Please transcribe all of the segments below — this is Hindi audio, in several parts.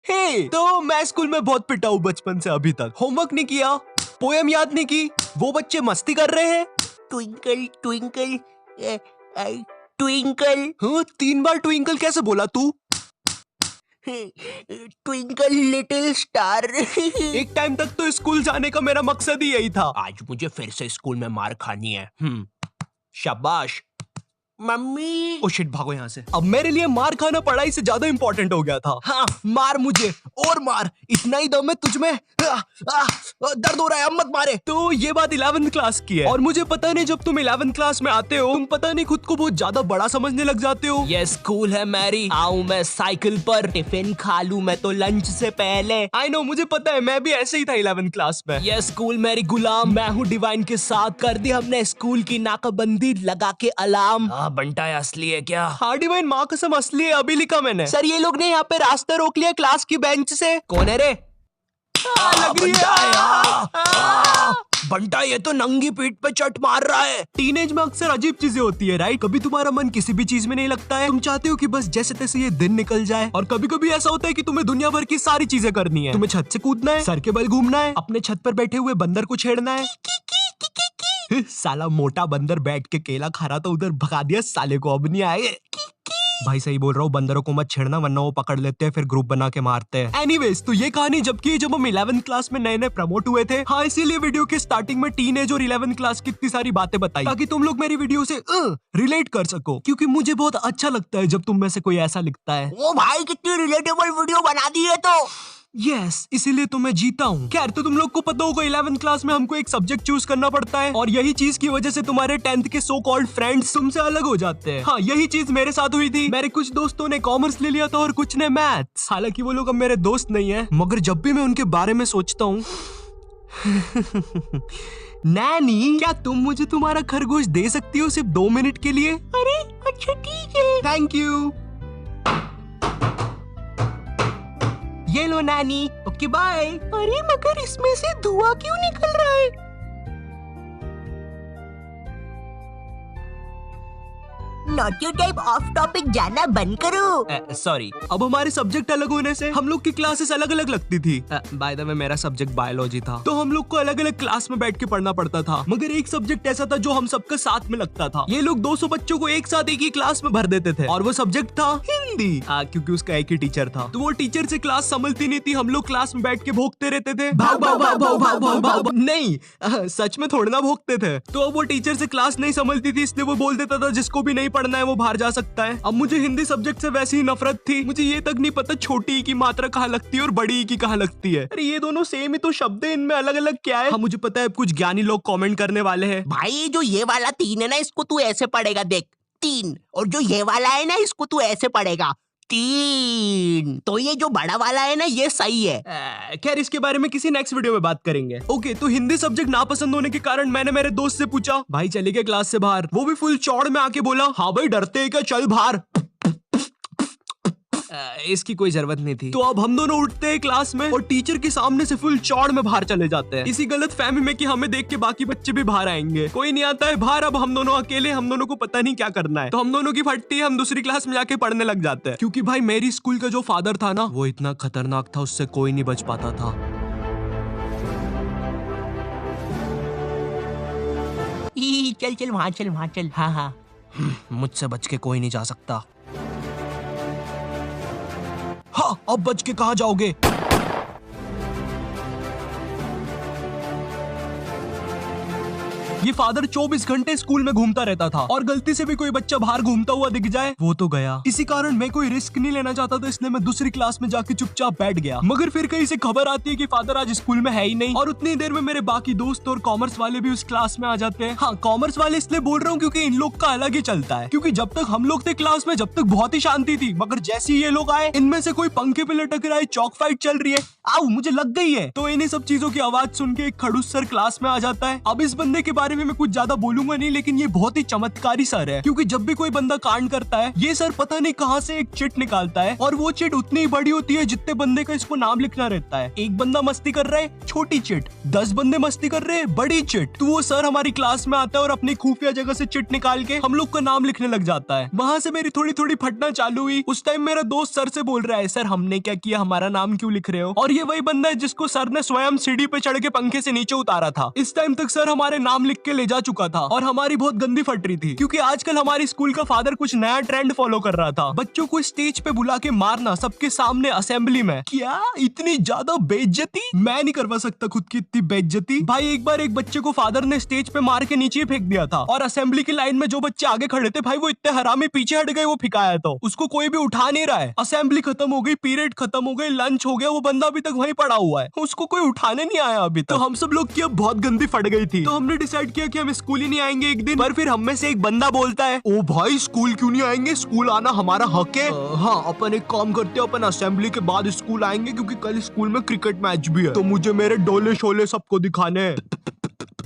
तो मैं स्कूल में बहुत पिटा हूँ बचपन से अभी तक। होमवर्क नहीं किया, पोयम याद नहीं की, वो बच्चे मस्ती कर रहे हैं। Twinkle twinkle twinkle. हाँ, 3 बार ट्विंकल कैसे बोला तू? Twinkle little star. एक टाइम तक तो स्कूल जाने का मेरा मकसद ही यही था। आज मुझे फिर से स्कूल में मार खानी है। शाबाश। मम्मी। ओ शिट, भागो यहाँ से। अब मेरे लिए मार खाना पढ़ाई से ज्यादा इंपॉर्टेंट हो गया था। हाँ, मार मुझे और मार, इतना ही दम है तुझमें। दर्द हो रहा है, अब मत मारे। तो ये बात 11th क्लास की है, और मुझे पता नहीं जब तुम 11th क्लास में आते हो तुम पता नहीं खुद को बहुत ज्यादा बड़ा समझने लग जाते हो। ये स्कूल है मैरी, आऊं मैं साइकिल पर, टिफिन खा लूं मैं तो लंच से पहले। आई नो, मुझे पता है, मैं भी ऐसे ही था 11th क्लास में। ये स्कूल मेरी गुलाम, मैं हूँ डिवाइन के साथ, कर दी हमने स्कूल की नाकाबंदी लगा के अलार्म। बंटा है असली है क्या? हाँ डिवाइन, माँ कसम असली है, अभी लिखा मैंने। सर ये लोग ने यहाँ पे रास्ता रोक लिया क्लास की बेंच से। कौन है रे? लग रही है। बंटा ये तो नंगी पीठ पे चट मार रहा है। टीनेज में अक्सर अजीब चीजें होती है, राइट? कभी तुम्हारा मन किसी भी चीज में नहीं लगता है, तुम चाहते हो कि बस जैसे तैसे ये दिन निकल जाए, और कभी कभी ऐसा होता है कि तुम्हें दुनिया भर की सारी चीजें करनी है। तुम्हें छत से कूदना है, सर के बल घूमना है, अपने छत पर बैठे हुए बंदर को छेड़ना है। साला मोटा बंदर बैठ के केला खा रहा था, उधर भगा दिया साले को, अब नहीं आए। भाई सही बोल रहा हूँ, बंदरों को मत छेड़ना वरना वो पकड़ लेते हैं, फिर ग्रुप बना के मारते हैं। एनीवेज, तो ये कहानी जब हम 11th क्लास में नए नए प्रमोट हुए थे। हाँ, इसीलिए वीडियो के स्टार्टिंग में टीनेज और 11th क्लास की इतनी सारी बातें बताई ताकि तुम लोग मेरी वीडियो से रिलेट कर सको, क्योंकि मुझे बहुत अच्छा लगता है जब तुम में से कोई ऐसा लिखता है। ओ भाई, कितनी रिलेटेबल वीडियो बना दी है तो। यस, इसीलिए तो मैं जीता हूँ। खैर, तो तुम लोग को पता होगा 11th क्लास में हमको एक सब्जेक्ट चूज करना पड़ता है, और यही चीज की वजह से तुम्हारे 10th के सो कॉल्ड फ्रेंड्स तुमसे अलग हो जाते हैं। हाँ, यही चीज मेरे साथ हुई थी। मेरे कुछ दोस्तों ने कॉमर्स ले लिया था और कुछ ने मैथ्स। हालांकि वो लोग अब मेरे दोस्त नहीं है, मगर जब भी मैं उनके बारे में सोचता हूँ नैनी, क्या तुम मुझे तुम्हारा खरगोश दे सकती हो सिर्फ 2 मिनट के लिए? अरे अच्छा ठीक है। Thank you. ये लो नानी। Okay bye. अरे मगर इसमें से धुआं क्यों निकल रहा है? नॉटी टाइप ऑफ टॉपिक जाना बंद करो। सॉरी, अब हमारे सब्जेक्ट अलग होने से हम लोग की क्लासेस अलग अलग लगती थी। बाय द वे, मेरा सब्जेक्ट बायोलॉजी था, तो हम लोग को अलग अलग क्लास में बैठ के पढ़ना पड़ता था। मगर एक सब्जेक्ट ऐसा था जो हम सबका साथ में लगता था। ये लोग 200 बच्चों को एक साथ एक ही क्लास में भर देते थे, और वो सब्जेक्ट था हिंदी। क्योंकि उसका एक ही टीचर था, तो वो टीचर से क्लास संभलती नहीं थी। हम लोग क्लास में बैठ के भोंकते रहते थे, भाग भाग भाग भाग भाग भाग भाग। नहीं, सच में थोड़ा ना भोंकते थे। तो अब वो टीचर से क्लास नहीं संभलती थी, इसलिए वो बोल देता था जिसको भी नहीं पढ़ना है वो बाहर जा सकता है। अब मुझे हिंदी सब्जेक्ट से वैसे ही नफरत थी, मुझे ये तक नहीं पता छोटी ई की मात्रा कहाँ लगती है और बड़ी ई की कहाँ लगती है। अरे ये दोनों सेम ही तो शब्द है, इनमें अलग अलग क्या है? हाँ मुझे पता है, कुछ ज्ञानी लोग कमेंट करने वाले हैं। भाई जो ये वाला 3 है ना, इसको तू ऐसे पढ़ेगा, देख 3, और जो ये वाला है ना, इसको तू ऐसे पढ़ेगा 3। तो ये जो बड़ा वाला है ना, ये सही है। खैर, इसके बारे में किसी नेक्स्ट वीडियो में बात करेंगे। ओके, तो हिंदी सब्जेक्ट नापसंद होने के कारण मैंने मेरे दोस्त से पूछा, भाई चले गए क्लास से बाहर? वो भी फुल चौड़ में आके बोला, हाँ भाई डरते हैं क्या, चल बाहर। इसकी कोई जरूरत नहीं थी। तो अब हम दोनों उठते हैं क्लास में और टीचर के सामने से फुल चौड़ में बाहर चले जाते हैं, इसी गलत फहमी में कि हमें देख के बाकी बच्चे भी बाहर आएंगे। कोई नहीं आता है बाहर, अब हम दोनों अकेले, हम दोनों को पता नहीं क्या करना है। तो हम दोनों की फटती है, हम दूसरी क्लास में जाके पढ़ने लग जाते हैं, क्योंकि भाई मेरी स्कूल का जो फादर था ना, वो इतना खतरनाक था, उससे कोई नहीं बच पाता था। चल चल वहाँ चल, वहाँ चल। हाँ हाँ, मुझसे बच के कोई नहीं जा सकता। हाँ, अब बच के कहाँ जाओगे? ये फादर 24 घंटे स्कूल में घूमता रहता था, और गलती से भी कोई बच्चा बाहर घूमता हुआ दिख जाए वो तो गया। इसी कारण मैं कोई रिस्क नहीं लेना चाहता था, इसलिए मैं दूसरी क्लास में जाके चुपचाप बैठ गया। मगर फिर कहीं से खबर आती है कि फादर आज स्कूल में है ही नहीं, और उतनी देर में मेरे बाकी दोस्त और कॉमर्स वाले भी उस क्लास में आ जाते हैं। हाँ, कॉमर्स वाले इसलिए बोल रहा हूँ क्योंकि इन लोग का अलग ही चलता है, क्योंकि जब तक हम लोग थे क्लास में, जब तक बहुत ही शांति थी, मगर जैसे ही ये लोग आए, इनमें से कोई पंखे पे लटक रहा है, चौक फाइट चल रही है, आओ मुझे लग गई है। तो इन्हीं सब चीजों की आवाज सुन के एक खड़ूस सर क्लास में आ जाता है। अब इस बंदे के बारे बारे में मैं कुछ ज्यादा बोलूंगा नहीं, लेकिन ये बहुत ही चमत्कारी सर है, क्योंकि जब भी कोई बंदा कांड करता है ये सर पता नहीं कहाँ से एक चिट निकालता है, और वो चिट उतनी ही बड़ी होती है जितने बंदे का इसको नाम लिखना रहता है। एक बंदा मस्ती कर रहा है, छोटी चिट, 10 बंदे मस्ती कर रहे हैं, बड़ी चिट। तो वो सर हमारी क्लास में आता है और अपनी खुफिया जगह से चिट निकाल के हम लोग का नाम लिखने लग जाता है। वहां से मेरी थोड़ी थोड़ी फटना चालू हुई। उस टाइम मेरा दोस्त सर से बोल रहा है, सर हमने क्या किया, हमारा नाम क्यों लिख रहे हो? और ये वही बंदा है जिसको सर ने स्वयं सीढ़ी पे चढ़ के पंखे से नीचे उतारा था। इस टाइम तक सर हमारे नाम लिख के ले जा चुका था और हमारी बहुत गंदी फट रही थी, क्योंकि आजकल हमारी स्कूल का फादर कुछ नया ट्रेंड फॉलो कर रहा था, बच्चों को स्टेज पे बुला के मारना सबके सामने असेंबली में। क्या इतनी ज्यादा बेइज्जती? मैं नहीं करवा सकता खुद की इतनी बेइज्जती। भाई एक बार एक बच्चे को फादर ने स्टेज पे मार के नीचे फेंक दिया था, और असेंबली की लाइन में जो बच्चे आगे खड़े थे भाई वो इतने हरामी पीछे हट गए, वो फिकाया तो उसको कोई भी उठा नहीं रहा है। असेंबली खत्म हो गई, पीरियड खत्म हो गई, लंच हो गया, वो बंदा अभी तक वहीं पड़ा हुआ है, उसको कोई उठाने नहीं आया अभी तक। तो हम सब लोग की अब बहुत गंदी फट गई थी, तो हमने डिसाइड किया कि हम स्कूल ही नहीं आएंगे एक दिन। पर फिर हम में से एक बंदा बोलता है, ओ भाई स्कूल क्यों नहीं आएंगे, स्कूल आना हमारा हक है। हाँ अपन एक काम करते हैं, अपन असेंबली के बाद स्कूल आएंगे, क्योंकि कल स्कूल में क्रिकेट मैच भी है, तो मुझे मेरे डोले शोले सबको दिखाने हैं।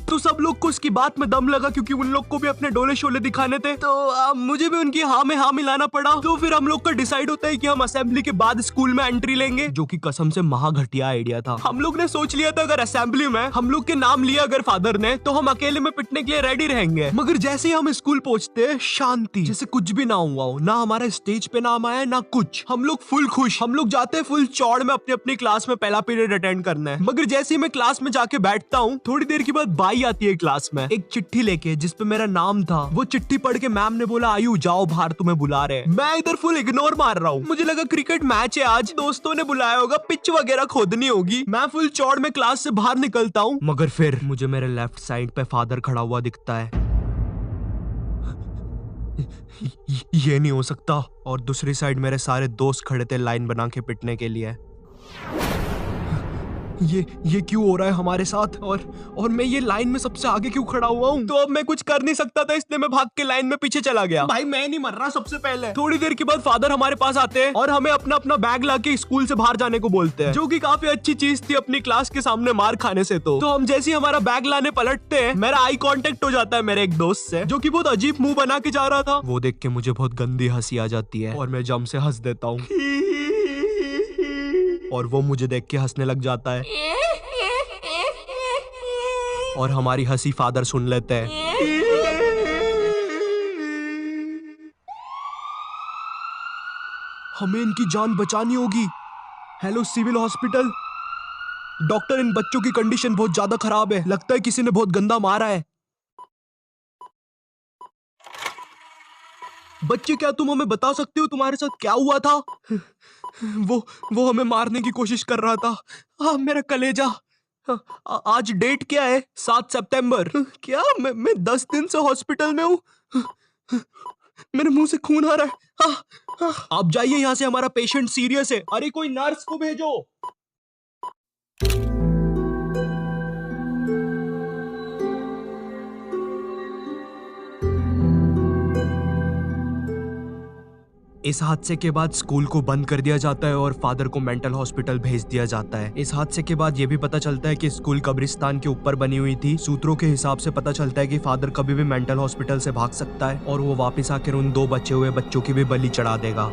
तो सब लोग को उसकी बात में दम लगा, क्योंकि उन लोग को भी अपने डोले शोले दिखाने थे, तो मुझे भी उनकी हाँ में हाँ मिलाना पड़ा। तो फिर हम लोग का डिसाइड होता है कि हम असेंबली के बाद स्कूल में एंट्री लेंगे, जो कि कसम से महा घटिया आइडिया था। हम लोग ने सोच लिया था अगर असेंबली में हम लोग के नाम लिया अगर फादर ने, तो हम अकेले में पिटने के लिए रेडी रहेंगे। मगर जैसे ही हम स्कूल पहुंचते हैं, शांति, जैसे कुछ भी ना हुआ हो, ना हमारा स्टेज पे नाम आया ना कुछ। हम लोग फुल खुश, हम लोग जाते हैं फुल चौड़ में अपनी अपनी क्लास में पहला पीरियड अटेंड करना है। मगर जैसे ही मैं क्लास में जाके बैठता हूँ, थोड़ी देर के बाद बाई आती है क्लास में एक चिट्ठी लेके जिसपे मेरा नाम था। वो चिट्ठी पढ़ के मैम ने बोला, आयु जाओ बाहर, तुम्हें बुला रहे हैं। मैं इधर फुल इग्नोर मार रहा हूँ, मुझे लगा क्रिकेट मैच है आज, दोस्तों ने बुलाया होगा, पिच वगैरह खोदनी होगी। मैं फुल चौड़ में क्लास से बाहर निकलता हूँ, मगर फिर मुझे मेरे लेफ्ट साइड पे फादर खड़ा हुआ दिखता है। ये नहीं हो सकता। और दूसरी साइड मेरे सारे दोस्त खड़े थे लाइन बना के पिटने के लिए। ये क्यों हो रहा है हमारे साथ, और मैं ये लाइन में सबसे आगे क्यों खड़ा हुआ हूँ? तो अब मैं कुछ कर नहीं सकता था, इसलिए मैं भाग के लाइन में पीछे चला गया। भाई मैं नहीं मर रहा सबसे पहले। थोड़ी देर के बाद फादर हमारे पास आते हैं और हमें अपना अपना बैग लाके स्कूल से बाहर जाने को बोलते हैं, जो कि काफी अच्छी चीज थी अपनी क्लास के सामने मार खाने से। तो हम जैसे ही हमारा बैग लाने पलटते हैं, मेरा आई कांटेक्ट हो जाता है मेरे एक दोस्त से, जो कि बहुत अजीब मुंह बना के जा रहा था। वो देख के मुझे बहुत गंदी हंसी आ जाती है और मैं जम से हंस देता हूँ, और वो मुझे देख के हंसने लग जाता है, और हमारी हंसी फादर सुन लेते हैं। हमें इनकी जान बचानी होगी। हेलो सिविल हॉस्पिटल, डॉक्टर इन बच्चों की कंडीशन बहुत ज्यादा खराब है, लगता है किसी ने बहुत गंदा मारा है। बच्चे क्या तुम हमें बता सकते हो तुम्हारे साथ क्या हुआ था? वो हमें मारने की कोशिश कर रहा था। मेरा कलेजा। आज डेट क्या है? 7 सितंबर। क्या मैं 10 दिन से हॉस्पिटल में हूँ। मेरे मुंह से खून आ रहा है। आप जाइए यहाँ से, हमारा पेशेंट सीरियस है। अरे कोई नर्स को भेजो। इस हादसे के बाद स्कूल को बंद कर दिया जाता है और फादर को मेंटल हॉस्पिटल भेज दिया जाता है। इस हादसे के बाद ये भी पता चलता है कि स्कूल कब्रिस्तान के ऊपर बनी हुई थी। सूत्रों के हिसाब से पता चलता है कि फादर कभी भी मेंटल हॉस्पिटल से भाग सकता है और वो वापस आकर उन 2 बचे हुए बच्चों की भी बलि चढ़ा देगा।